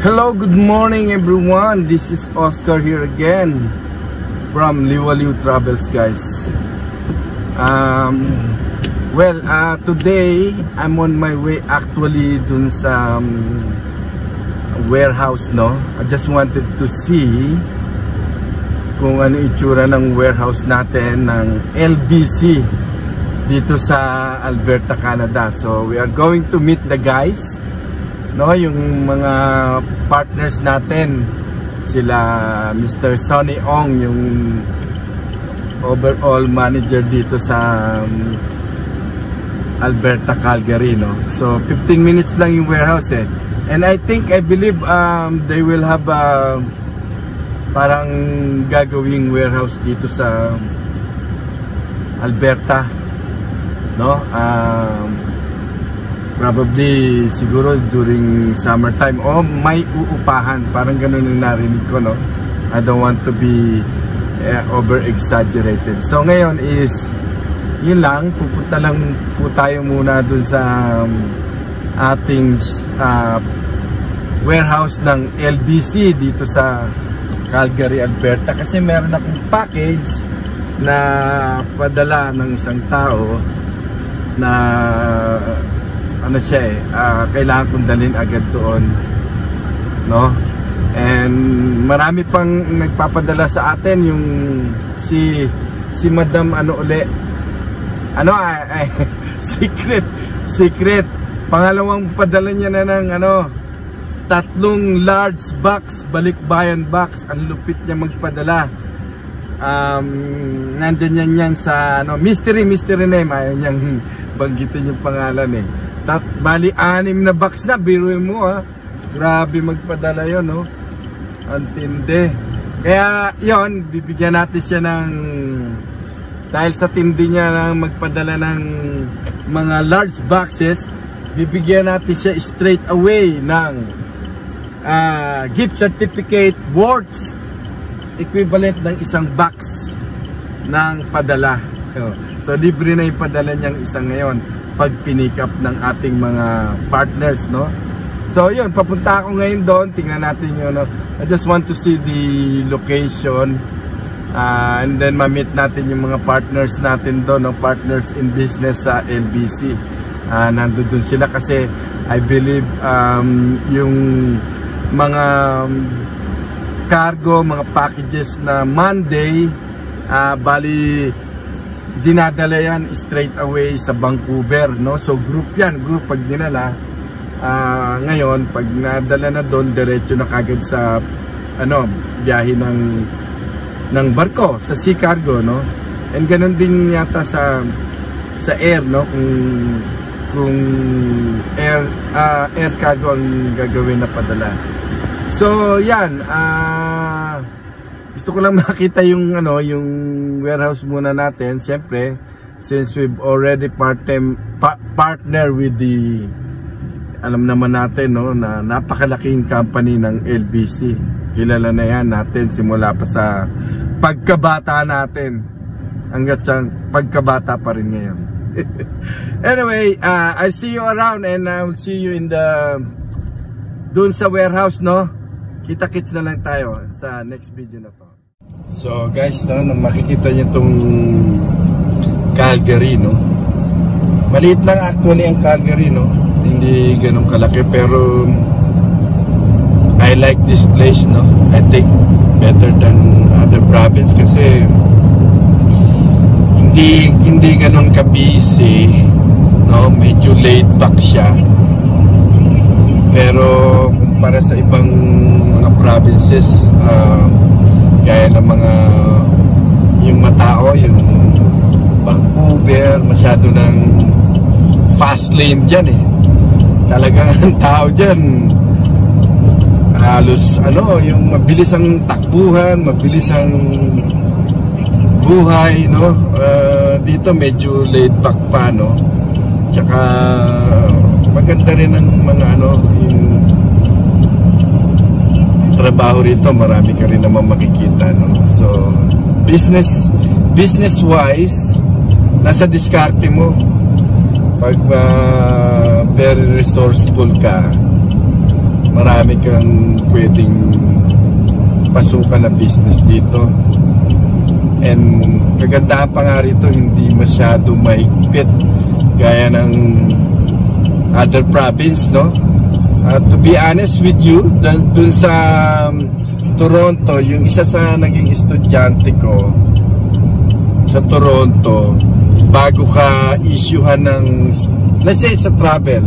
Hello, good morning everyone. This is Oscar here again from Liwaliw Travels, guys. Today I'm on my way actually dun sa warehouse, no? I just wanted to see kung ano itsura ng warehouse natin ng LBC dito sa Alberta, Canada. So we are going to meet the guys, no, yung mga partners natin, sila Mr. Sonny Ong, yung overall manager dito sa Alberta, Calgary, no. So 15 minutes lang yung warehouse and I believe they will have parang gagawing warehouse dito sa Alberta, no. Probably siguro during summertime o may uupahan, parang ganun yung narinig ko, no. I don't want to be over exaggerated. So ngayon is yun lang, pupunta lang po tayo muna dun sa ating warehouse ng LBC dito sa Calgary, Alberta, kasi meron akong package na padala ng isang tao na ano siya kailangan kong dalhin agad doon, no. And marami pang nagpapadala sa atin, yung si Madam secret pangalawang padala niya na ng 3 large box, balikbayan box. Ang lupit niya magpadala. Nandyan yan sa mystery name, ayaw niyang banggitin yung pangalan bali 6 na box na, biruin mo grabe magpadala yon, no. Antindi. Kaya yon, bibigyan natin siya ng, dahil sa tindi niya ng magpadala ng mga large boxes, bibigyan natin siya straight away ng gift certificate worth equivalent ng isang box ng padala. So libre na yung padala niyang isang ngayon pag pinick up ng ating mga partners, no. So yun, papunta ako ngayon doon, tingnan natin yun, no? I just want to see the location, and then ma-meet natin yung mga partners natin doon, no? Partners in business sa LBC. Nandun sila kasi I believe yung mga cargo, mga packages na Monday, bali dinadala yan straight away sa Vancouver, no. So group pag dinala, ngayon pag nadala na doon, diretso na kagad sa biyahe ng barko, sa sea cargo, no. And ganun din yata sa air, no, kung air cargo ang gagawin na padala. So yan, gusto ko lang makita yung yung warehouse muna natin. Siyempre, since we've already partner with the, alam naman natin, no, na napakalaking company ng LBC. Kilala na yan natin simula pa sa pagkabata natin hanggat sa pagkabata pa rin ngayon. Anyway, I'll see you around and I'll see you in the doon sa warehouse, no. Kita-kits na lang tayo sa next video na to. So guys, no, makikita niyo itong Calgary, no. Maliit lang actually ang Calgary, no. Hindi ganun kalaki, pero I like this place, no. I think better than other province kasi hindi ganun ka-busy, no. Medyo laid back siya. Pero kumpara sa ibang mga provinces, gaya ng mga yung matao, yung Vancouver, masyado ng fast lane dyan talagang ang tao dyan halos yung mabilis ang takbuhan, mabilis ang buhay, no. Dito medyo laid back pa, no. Tsaka maganda rin ang mga yung trabaho rito, marami ka rin naman makikita, no. So business wise, nasa diskarte mo. Pag very resourceful ka, marami kang pwedeng pasukan na business dito. And kagandahan pa nga rito, hindi masyado mahigpit gaya ng other province, no? To be honest with you, dun sa Toronto, yung isa sa naging estudyante ko sa Toronto, bago ka issuehan ng, let's say sa travel,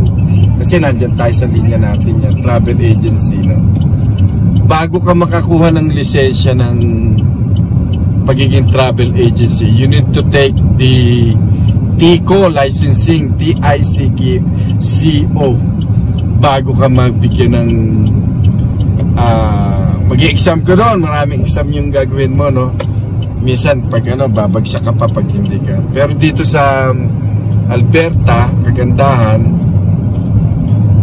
kasi nandyan tayo sa linya natin yan, travel agency, no? Bago ka makakuha ng lisensya ng pagiging travel agency, you need to take the TICO licensing, TICO, bago ka magbigyan ng mag-exam ka doon. Maraming exam yung gagawin mo, no? Minsan pag babagsak ka pa pag hindi ka. Pero dito sa Alberta, kagandahan,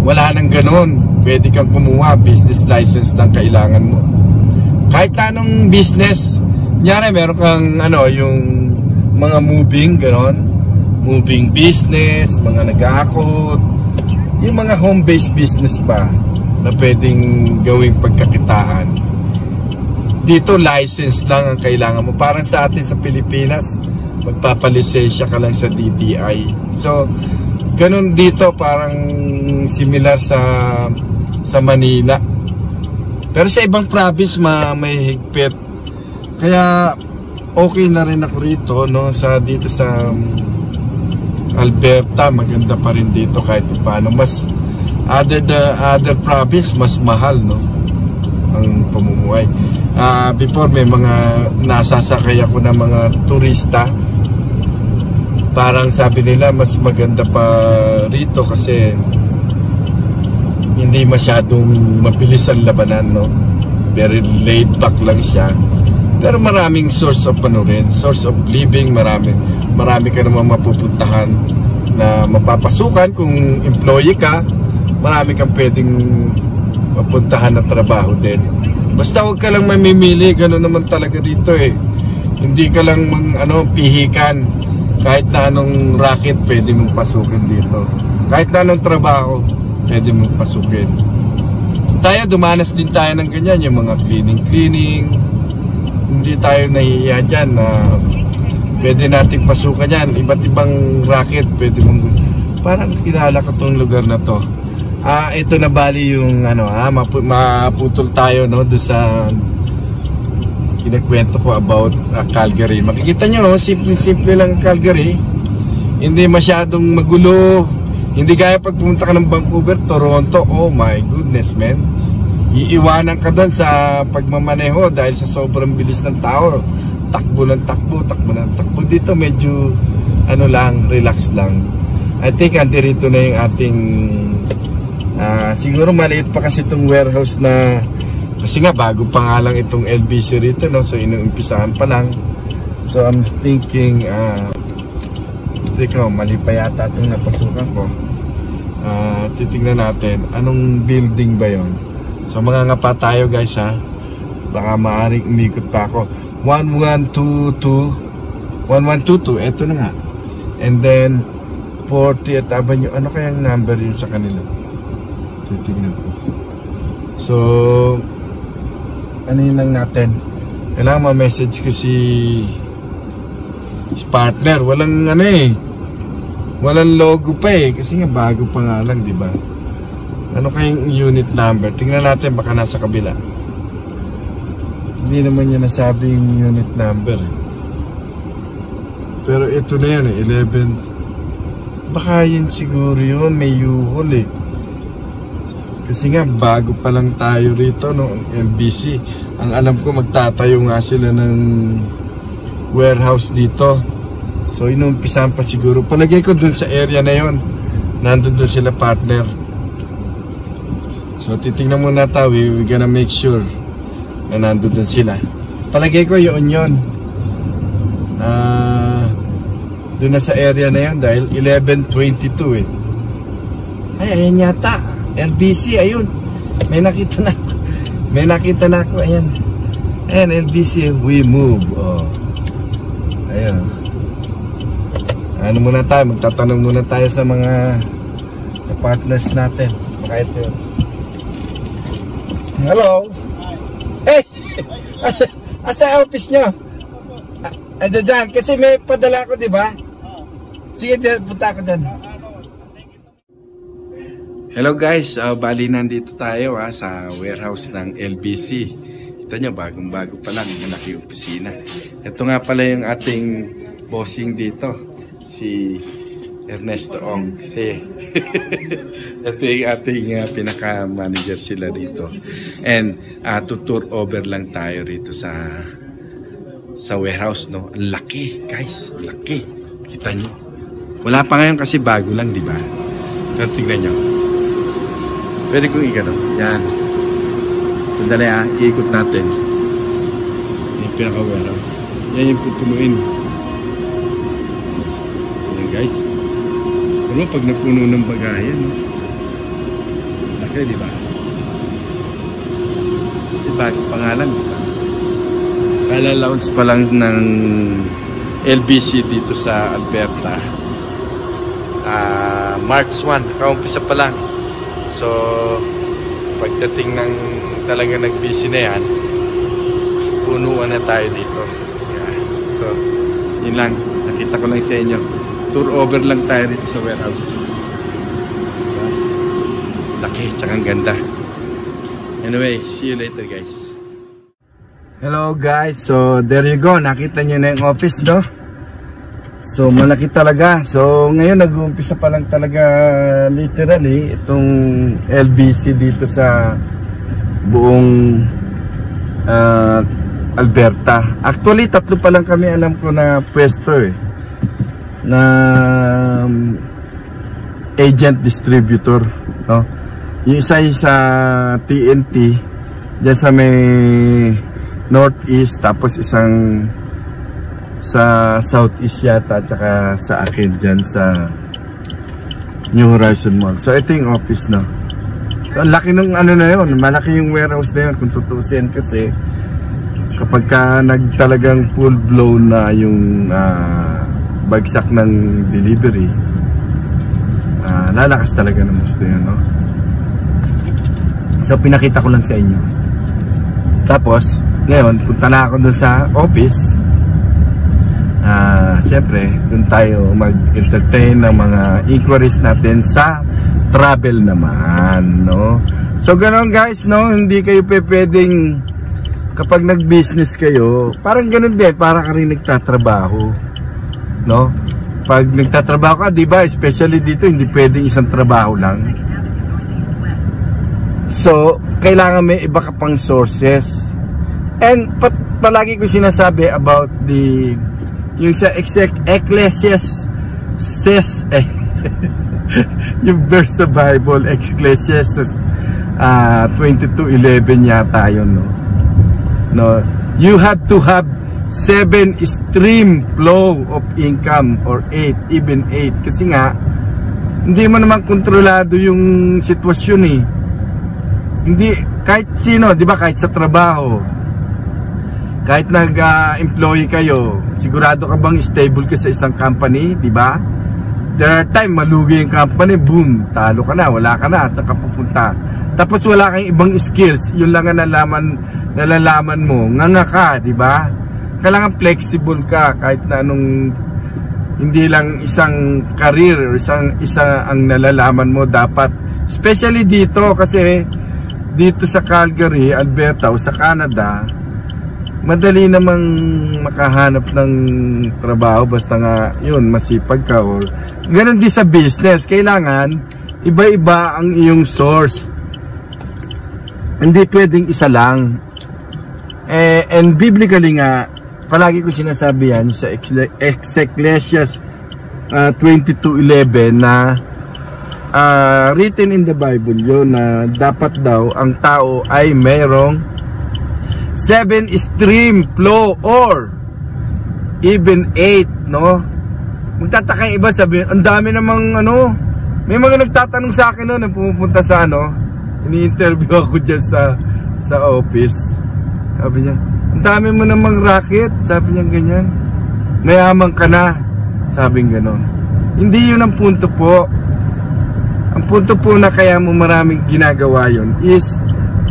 wala nang ganon. Pwede kang kumuha, business license lang kailangan mo. Kahit anong business, nyari meron kang yung mga moving, ganon, moving business, mga nag-aakot, yung mga home-based business ba na pwedeng gawing pagkakitaan. Dito license lang ang kailangan mo. Parang sa atin sa Pilipinas, magpapalisensya ka lang sa DTI. So ganun dito, parang similar sa Manila. Pero sa ibang province may higpit. Kaya okay na rin ako rito, no? Dito sa Alberta, maganda pa rin dito kahit paano. Mas other province, mas mahal, no? Ang pamumuhay. Before, may mga nasasakay ako ng mga turista. Parang sabi nila mas maganda pa rito kasi hindi masyadong mabilis ang labanan, no? Very laid back lang siya. Pero maraming source of source of living, marami ka naman mapupuntahan na mapapasukan. Kung employee ka, marami kang pwedeng mapuntahan na trabaho din. Basta huwag ka lang mamimili, gano'n naman talaga dito eh. Hindi ka lang pihikan. Kahit na anong racket pwede mong pasukin dito. Kahit na anong trabaho pwede mong pasukin. Tayo, dumanas din tayo ng ganyan, yung mga cleaning. Hindi tayo nahihiya dyan na pwede nating pasukan yan. Iba't ibang racket pwede mong, parang kilala ko tong lugar na to. Ito na bali yung maputol tayo, no, doon sa kinakwento ko about Calgary. Makikita nyo, simple lang Calgary. Hindi masyadong magulo. Hindi gaya pag pumunta ka ng Vancouver, Toronto. Oh my goodness, man. Iiwanan ka doon sa pagmamaneho dahil sa sobrang bilis ng tao. Takbo ng takbo. Dito medyo relax lang. I think andirito na yung ating siguro maliit pa kasi itong warehouse na, kasi nga bago pa nga lang itong LBC rito, no? So inuumpisahan pa lang. So I'm thinking mali pa yata itong napasukan ko. Titingnan natin anong building ba yon. So mga nga pa tayo guys, ha. Baka maaaring umikot pa ako. 1122. Ito na nga. And then 40th Avenue. Ano kayang number yun sa kanila? Titignan ko. So ano yun lang natin. Kailangan ma-message ko si partner. Walang walang logo pa eh. Kasi nga bago pa nga lang, di ba? Ano kayang unit number? Tingnan natin, baka nasa kabila. Hindi naman niya nasabi yung unit number eh. Pero ito na yan eh, 11. Baka yun siguro yun, may yuhol eh. Kasi nga bago pa lang tayo rito, no, MBC. Ang alam ko magtatayo nga sila ng warehouse dito. So inumpisahan pa siguro. Palagay ko dun sa area na yon. Nandun dun sila partner. So titingnan muna tayo, we gonna make sure na nandun dun sila. Palagay ko yun. Dun na sa area na yan dahil 11:22 eh. Ay, ayan yata. LBC, ayun. May nakita na ako. Ayan. Ayan, LBC, we move. Oh. Ayan. Ano muna tayo? Magtatanong muna tayo sa mga partners natin. Baka ito yun. Hello. Hey, asa office nyo? Ando dyan, kasi may padala ko, di ba? Sige, punta ako dyan. Hello guys, bali nandito tayo sa warehouse ng LBC. Kita nyo, bagong-bago pa lang, malaki opisina. Ito nga pala yung ating bossing dito, si Ernesto Ong. Ito yung ating pinaka-manager sila dito. And tutur over lang tayo rito sa warehouse, no? Ang laki, guys, laki. Kita nyo. Wala pa ngayon kasi bago lang, di ba? Pero tingnan nyo. Pwede kong ikano. Yan. Sandali iikot natin. Yung pinaka-warehouse. Yan yung pupunuin. Yan guys. Ano pag napuno ng bagayan. Laki, di ba? Kasi bago pangalan, di ba? Kala-launch pa lang ng LBC dito sa Alberta. March 1. Kaumpisa pa lang. So, pagdating ng talaga nag-busy na yan, punuan na tayo dito. Yeah. So, yun lang. Nakita ko lang sa inyo. Tour over lang tayo dito sa warehouse. Laki, tsaka ganda. Anyway, see you later guys. Hello guys. So, there you go. Nakita nyo na yung office, no? So malaki talaga. So ngayon nag-uumpisa pa lang talaga literally itong LBC dito sa buong Alberta. Actually tatlo pa lang kami alam ko na pwesto na agent distributor, no? Yung isa sa TNT diyan sa may Northeast, tapos isang sa Southeast yata, tsaka sa akin dyan sa New Horizon Mall. So ito yung office, no? So ang laki ng ano na yun, malaki yung warehouse na yun kung tutusin, kasi kapag ka nagtalagang full blown na yung bagsak ng delivery, lalakas talaga ng gusto yun, no? So pinakita ko lang sa inyo. Tapos ngayon punta na ako dun sa office. Siyempre, dun tayo mag-entertain ng mga inquiries natin sa travel naman, no? So, ganoon guys, no? Hindi kayo pwedeng, kapag nag-business kayo, parang ganun din, parang ka rin nagtatrabaho, no? Pag nagtatrabaho ka, di ba? Especially dito, hindi pwedeng isang trabaho lang. So, kailangan may iba ka pang sources. And, palagi ko sinasabi about yung sa Ecclesiastes yung verse sa Bible, Ecclesiastes 22:11 yata yun, no? You have to have 7 stream flow of income, or 8, even 8, kasi nga hindi mo naman kontrolado yung sitwasyon Hindi, kahit sino, di ba, kahit sa trabaho, kahit nag-employee kayo, sigurado ka bang stable ka sa isang company, di ba? There are time malugi yung company, boom, talo ka na, wala ka na, saka pupunta. Tapos wala kang ibang skills, yun lang ang nalalaman mo, nganga ka, di ba? Kailangan flexible ka, kahit na anong, hindi lang isang career, isa ang nalalaman mo dapat. Especially dito, kasi dito sa Calgary, Alberta, o sa Canada, madali namang makahanap ng trabaho basta nga yun, masipag ka. Or ganun din sa business, kailangan iba-iba ang iyong source, hindi pwedeng isa lang. And biblically nga, palagi ko sinasabi yan sa Ecclesiastes 22:11 na written in the Bible yun, na dapat daw ang tao ay mayroong 7 stream flow, or even 8, no? Magtataka yung iba, sabihin, ang dami namang ano, may mga nagtatanong sa akin noon, pumupunta sa ano, ini-interview ako dyan sa office. Sabi niya, ang dami mo namang racket, sabi niya ganyan. Mayaman ka na, sabing ganon. Hindi yun ang punto po. Ang punto po na kaya mo maraming ginagawa yun is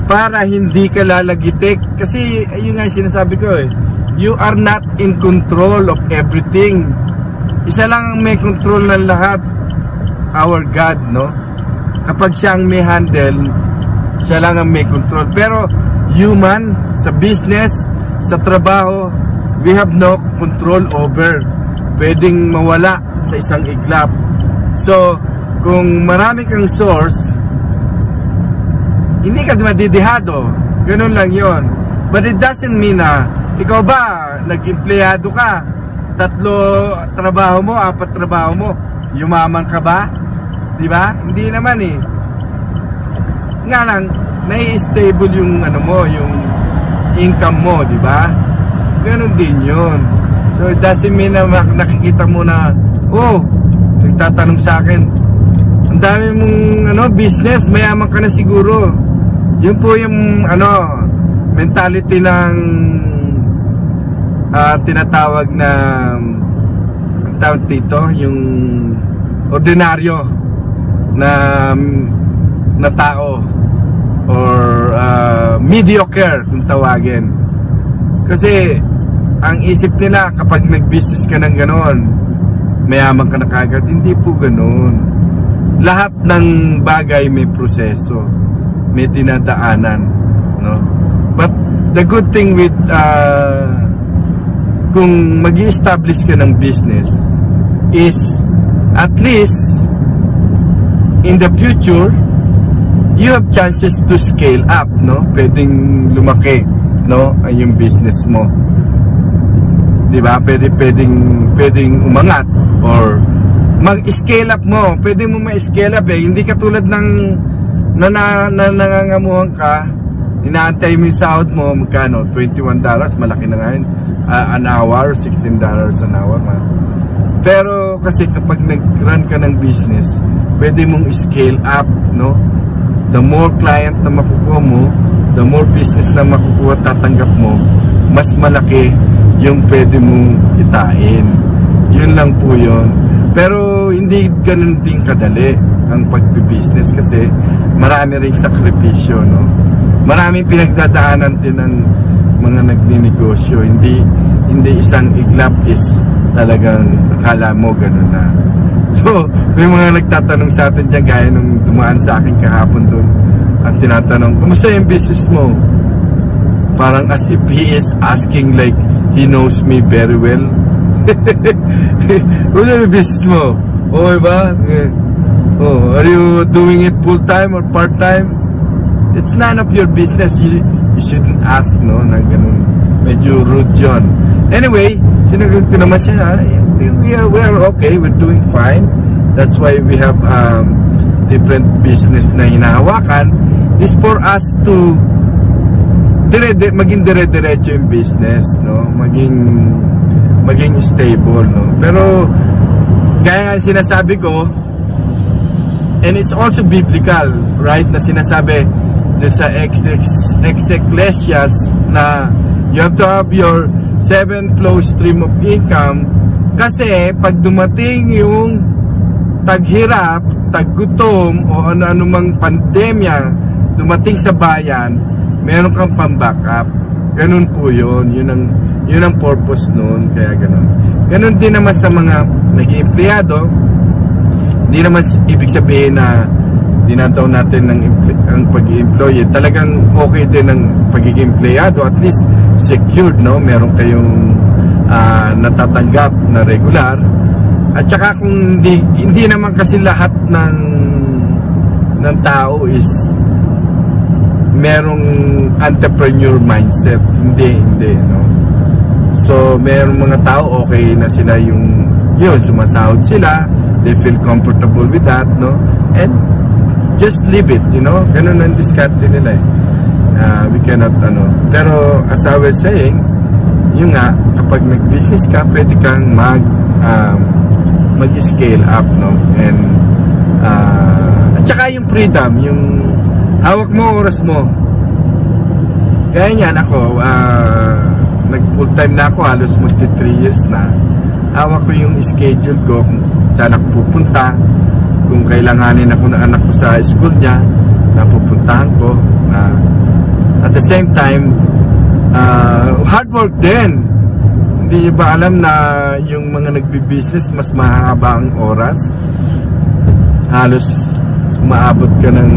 para hindi ka lalagitik. Kasi yun nga yung sinasabi ko eh, you are not in control of everything. Isa lang ang may control ng lahat, our God, no? Kapag siya ang may handle, siya lang ang may control. Pero human, sa business, sa trabaho, we have no control over. Pwedeng mawala sa isang iglap. So kung marami kang source, hindi ka madidihado. Ganun lang yon. But it doesn't mean na ikaw ba, nag-empleyado ka, 3 trabaho mo, 4 trabaho mo, yumaman ka ba? Diba? Hindi naman eh. Nga lang, nai-stable yung ano mo, yung income mo, diba? Ganun din yun. So it doesn't mean na nakikita mo na, oh, nagtatanong sa akin, ang dami mong ano, business, mayaman ka na siguro. Yun po yung ano, mentality ng tinatawag na tawag dito, yung ordinaryo na tao or mediocre kung tawagin. Kasi ang isip nila kapag nag-business ka ng ganon, mayaman ka na kagad. Hindi po ganon. Lahat ng bagay may proseso, may dinadaanan, no? But the good thing with kung mag-i-establish ka ng business is at least in the future you have chances to scale up, no? Pwedeng lumaki, no, ang yung business mo. 'Di ba? Pwedeng umangat or mag-scale up mo. Pwede mo ma-scale up eh. Hindi katulad ng nangangamuhan ka, inaantay mo yung sahod mo, magkano? $21, malaki na ngayon. An hour, $16 an hour. Pero kasi kapag nag-run ka ng business, pwede mong scale up, no? The more client na makukuha mo, the more business na makukuha tatanggap mo, mas malaki yung pwede mong itain. Yun lang po yun. Pero hindi ganun din kadali ang pagbi-business kasi marami ring sakripisyo, no? Maraming pinagdadaanan din ng mga nagninegosyo. Hindi isang iglap is talagang akala mo ganun na. So, may mga nagtatanong sa atin dyan, gaya nung dumaan sa akin kahapon doon. Ang tinatanong, kumusta yung business mo? Parang as if he is asking like he knows me very well. Ano yung business mo? Okay ba? Oh, are you doing it full-time or part-time? It's none of your business. You shouldn't ask, no? Na ganun. Medyo rude yun. Anyway, sinagot ko naman siya, we are okay, we're doing fine. That's why we have different business na hinahawakan. Is for us to maging dire-diretso yung business, no? Maging stable, no? Pero gaya nga sinasabi ko, and it's also biblical, right? Na sinasabi doon sa Ecclesiastes na you have to have your 7 flow stream of income, kasi pag dumating yung taghirap, taggutom o ano-ano mang pandemya dumating sa bayan, meron kang pang-backup. Ganun po yun. Yun ang purpose nun. Kaya ganun. Ganun din naman sa mga nag-i-empleyado. Hindi naman ibig sabihin na dinataw natin ang pag-i-employ. Talagang okay din ang pagiging empleyado. At least secured, no? Meron kayong natatanggap na regular. At saka kung hindi naman kasi lahat ng tao is merong entrepreneur mindset. Hindi, no? So, merong mga tao okay na sila yun, sumasahod sila, they feel comfortable with that, no? And just leave it, you know? Ganun ang diskarte nila eh. We cannot, pero as I was saying, yun nga, kapag nag-business ka, pwede kang mag-scale up, no? And at saka yung freedom, yung hawak mo oras mo. Kaya niyan ako, nag full time na ako, halos magti 3 years na. Hawak ko yung schedule ko kung saan ako pupunta, kung kailanganin ako ng anak ko sa school niya, napupuntahan ko, na same time, hard work din. Hindi niyo ba alam na yung mga nagbi-business mas mahaba ang oras? Halos umaabot ka ng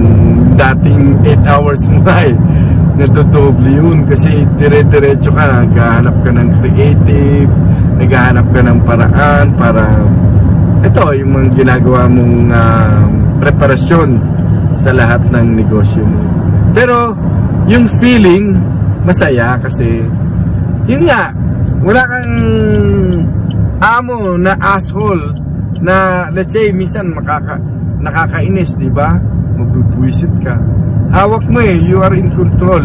dating 8 hours mo ay natudoble yun kasi dire-diretso ka, naghahanap ka ng creative, naghahanap ka ng paraan para ito yung mga ginagawa mong preparasyon sa lahat ng negosyo mo. Pero yung feeling masaya kasi yun nga, wala kang amo na asshole na let's say minsan nakakainis, di ba? Mabubuisit ka. Hawak mo you are in control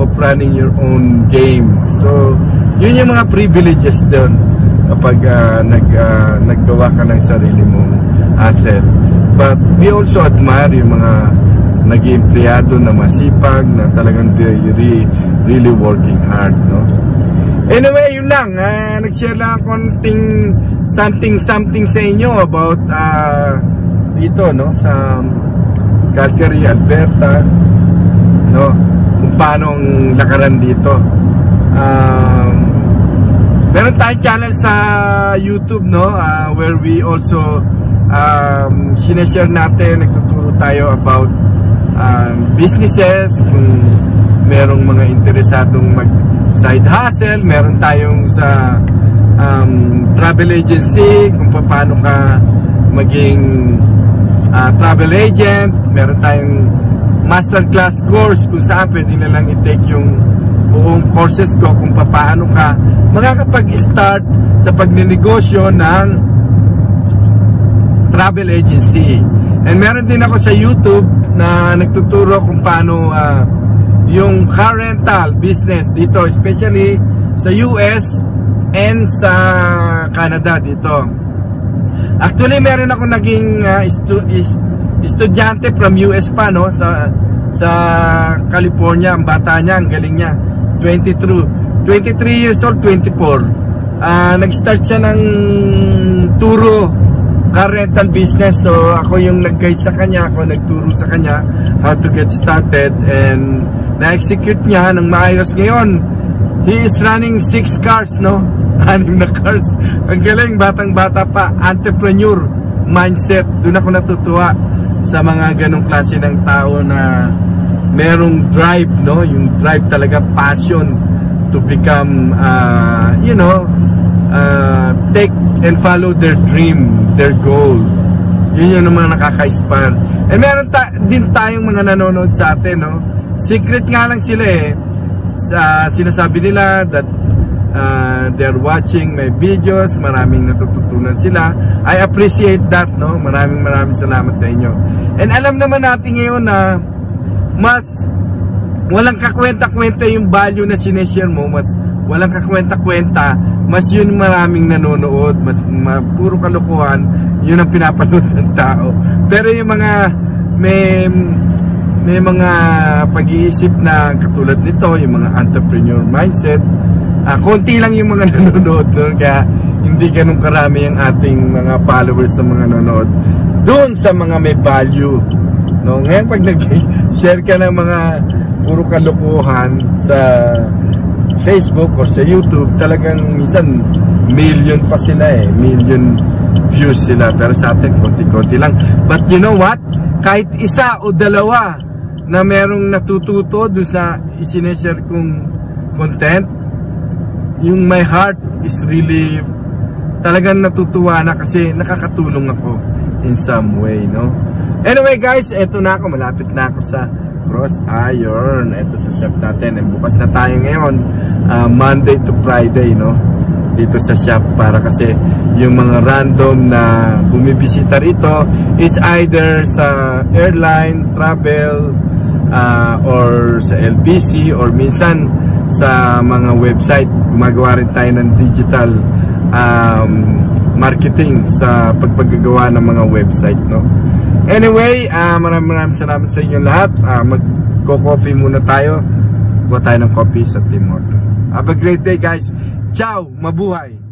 of running your own game. So, yun yung mga privileges doon kapag naggawa ka ng sarili mong asset. But we also admire yung mga nag-empleyado na masipag, na talagang really working hard, no? Anyway, yun lang. Nag-share lang konting something sa inyo about dito, no, sa Calgary, Alberta, no, kung paano ang lakaran dito. Meron tayong channel sa YouTube, no, where we also sineshare natin, nagtuturo tayo about businesses, kung merong mga interesadong mag side hustle. Meron tayong sa travel agency, kung paano ka maging travel agent. Meron tayong masterclass course kung saan pwede na lang i-take yung buong courses ko kung paano ka makakapag-start sa pagninegosyo ng travel agency. And meron din ako sa YouTube na nagtuturo kung paano yung car rental business dito, especially sa US and sa Canada dito. Actually, meron ako naging estudyante from US pa, no, sa California. Ang bata niya, ang galing niya, 23 years old, 24. Nag-start siya ng turo car rental business. So ako yung nag-guide sa kanya, ako nagturo sa kanya how to get started, and na-execute niya ng maayos. Ngayon he is running 6 cars, no, 6 na cars. Ang galing, batang bata pa, entrepreneur mindset. Doon ako natutuwa sa mga ganong klase ng tao na merong drive, no, yung drive talaga, passion to become take and follow their dream, their goal. Yun yung mga nakaka-inspire. And meron din tayong mga nanonood sa atin, no. Secret nga lang sila sinasabi nila that they're watching my videos, maraming natututunan sila. I appreciate that, no. Maraming salamat sa inyo. And alam naman natin ngayon na mas walang kakwenta-kwenta yung value na sineshare mo, mas walang kakwenta-kwenta, mas yun maraming nanonood, mas puro kalokohan, yun ang pinapanood ng tao. Pero yung mga may mga pag-iisip na katulad nito, yung mga entrepreneur mindset, konti lang yung mga nanonood doon, kaya hindi ganun karami ang ating mga followers sa mga nanonood doon sa mga may value, no? Ngayon pag nag-share ka ng mga puro kalokohan sa Facebook or sa YouTube, talagang minsan million pa sila, million views sila, pero sa atin konti-konti lang. But you know what, kahit isa o dalawa na merong natututo doon sa isineshare kong content, yung my heart is really talagang natutuwa na kasi nakakatulong ako in some way, no? Anyway guys, eto na ako, malapit na ako sa Cross Iron. Ito sa shop natin, and bukas na tayo ngayon, Monday to Friday, no, dito sa shop, para kasi yung mga random na bumibisita rito, it's either sa airline, travel, or sa LBC, or minsan sa mga website. Gumagawa rin tayo ng digital marketing sa pagpagagawa ng mga website, no. Anyway, maraming salamat sa inyo lahat. Magko-coffee muna tayo. Kuha tayo ng coffee sa Tim Hortons. Have a great day guys. Ciao, mabuhay.